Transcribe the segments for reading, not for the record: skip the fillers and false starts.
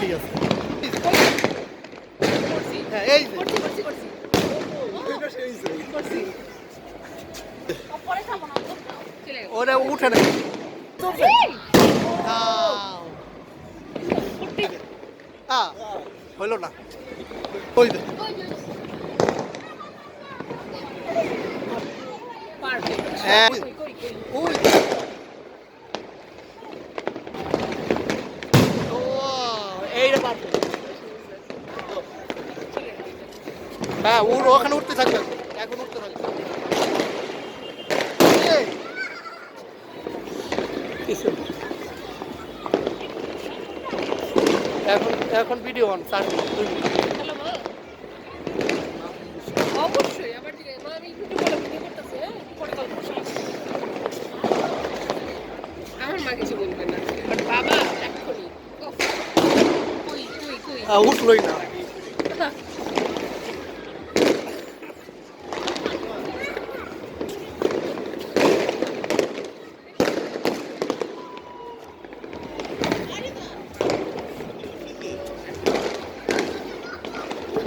ঠিক আছে। হ্যাঁ এই যে ওরা উঠে না হইলো না ওই যে হ্যাঁ ওই এইটা পারফেক্ট। হ্যাঁ ওখানে উঠতে থাকবে এখন উঠতে থাকবে। এখন এখন video on 4 minute 2 minute. Hello মা অবশ্যই আমার দিকে মা আমি ভিডিও কল করতেছি হ্যাঁ পরে কল করছি আমার মা কিছু বলবে না বাট বাবা এক্ষুনি কই কই কই উঠলোই না।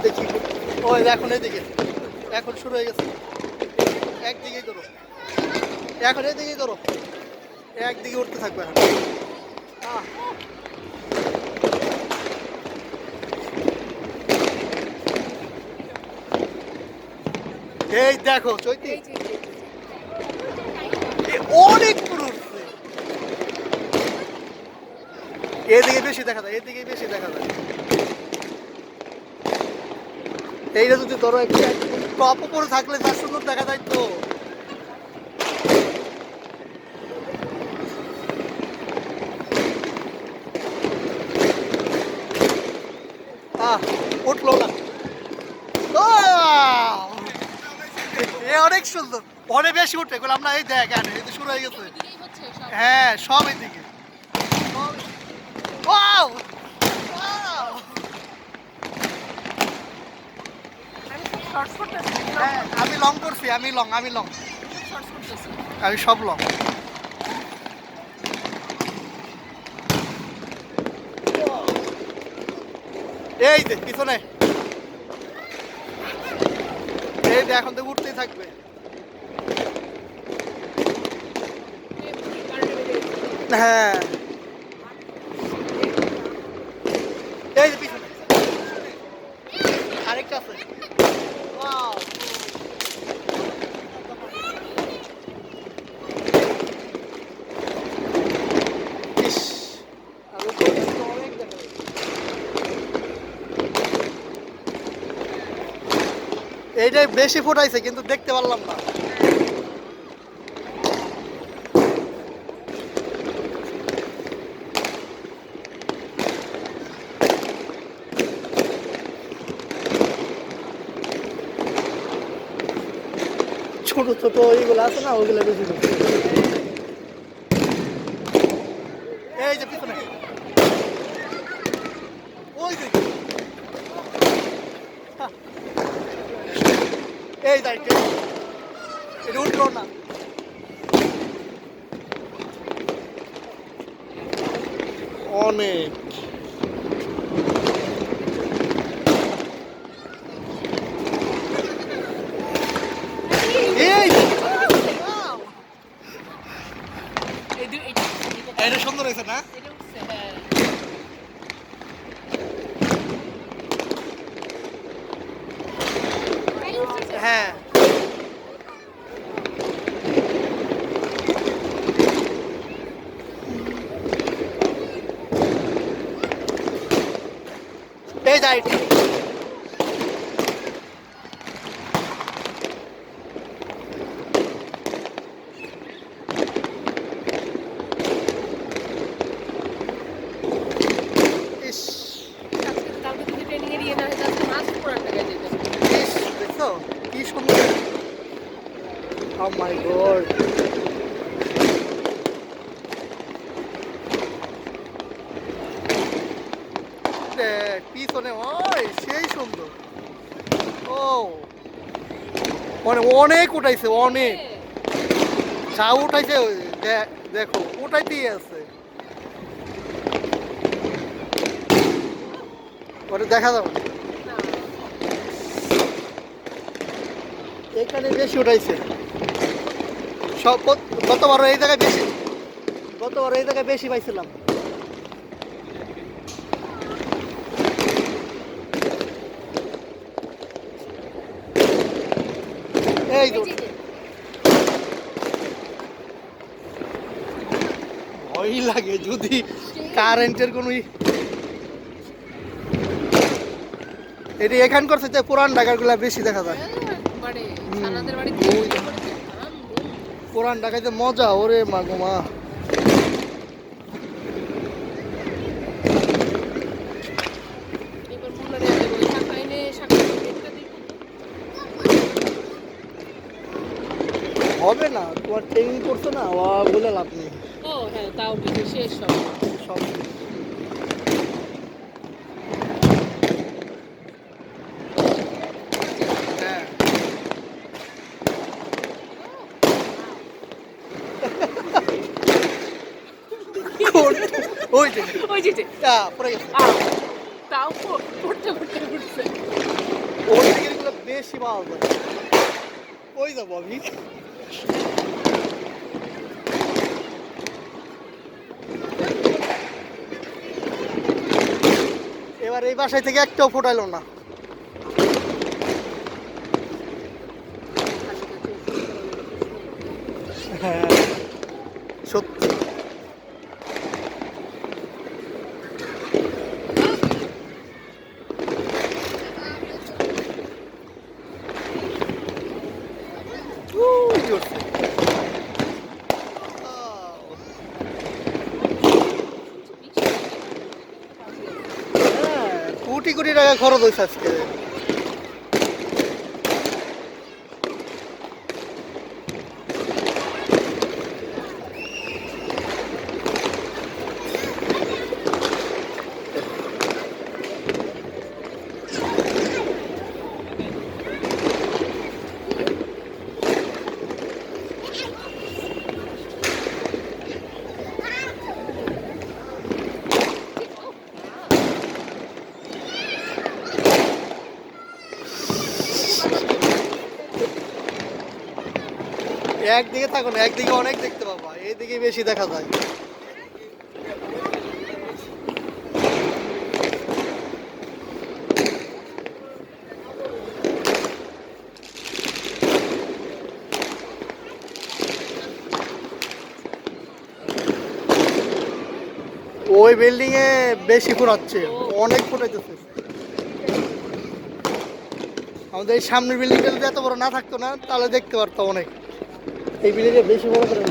দেখি ওই এখন এদিকে এখন শুরু হয়ে গেছে একদিকেই করো এখন এদিকেই করো একদিকে উঠতে থাকবে এখন এই দেখো চৈতি অনেক পুরো উঠছে এদিকে বেশি দেখা যায় এদিকে বেশি দেখা যায় এইটা যদি ধরো একটু টপ উপরে থাকলে তার সুন্দর দেখা যায় তো উঠলো না এ অনেক সুন্দর অনেক বেশি উঠে বললাম না এই দেখ এই তো শুরু হয়ে গেছে হ্যাঁ সব এইদিকে আমি লং করছি আমি লং আমি সব লং এই যে পিছনে এই যে এখন তো উঠতেই থাকবে হ্যাঁ এই যে পিছনে আরেকটা আছে এইটাই বেশি ফোটাইছে কিন্তু দেখতে পারলাম না ছোট ছোট এইগুলো আছে না ওইগুলো বেশি এই যে পিছনে ওই যে এই দাইতে এটা উঠলো না অনেক এটা সুন্দর হয়েছে না হ্যাঁ এই যাই কি সুন্দর Oh my God পিছনে ওই সেই সুন্দর ও অনেক উঠাইছে অনেক যা উঠাইছে দেখো উঠাইতেই আছে পরে দেখা যাবে না। না এখানে বেশি উঠাইছে সব গতবার এই জায়গায় বেশি, গতবার এই জায়গায় বেশি পাইছিলাম। এই তো এই যে, ভয় লাগে যদি কারেন্টের কোনো এটি এখানকার সাথে পুরান ঢাকার গুলা বেশি দেখা যায়। একবারে সানাদের বাড়িতে পুরান ঢাকায় মজা, ওরে মা গো মা। এবার মুন্নারে দেবো শাখা এনে শাখা পেটটা দিব। হবে না, তোমার ট্রেনিং করছো না, ও বলে লাভ নেই। ও হ্যাঁ তাও ঠিক শেষ সব। সব হ্যাঁ ওই যে ওই যে পড়ে গেছে। তাও পড়তে পড়তে উঠছে। ওই দিকের গুলো বেশি পাওয়া যায়। ওই যাবো আমি। এবার এই বাসায় থেকে একটাও ফোটাইলো না। হ্যাঁ সত্যি। উই জোরছে। হ্যাঁ, কোটি কোটি টাকা খরচ হয়েছে আজকে। একদিকে থাকো না, একদিকে অনেক দেখতে পাবা, এইদিকে বেশি দেখা যায়। ওই বিল্ডিং এ বেশি ফুরাচ্ছে, অনেক ফুটাইতেছে। আমাদের এই সামনের বিল্ডিংটা যদি এত বড় না থাকতো না, তাহলে দেখতে পারতাম অনেক। এই বিল্ডিং এ বেশি বড় করে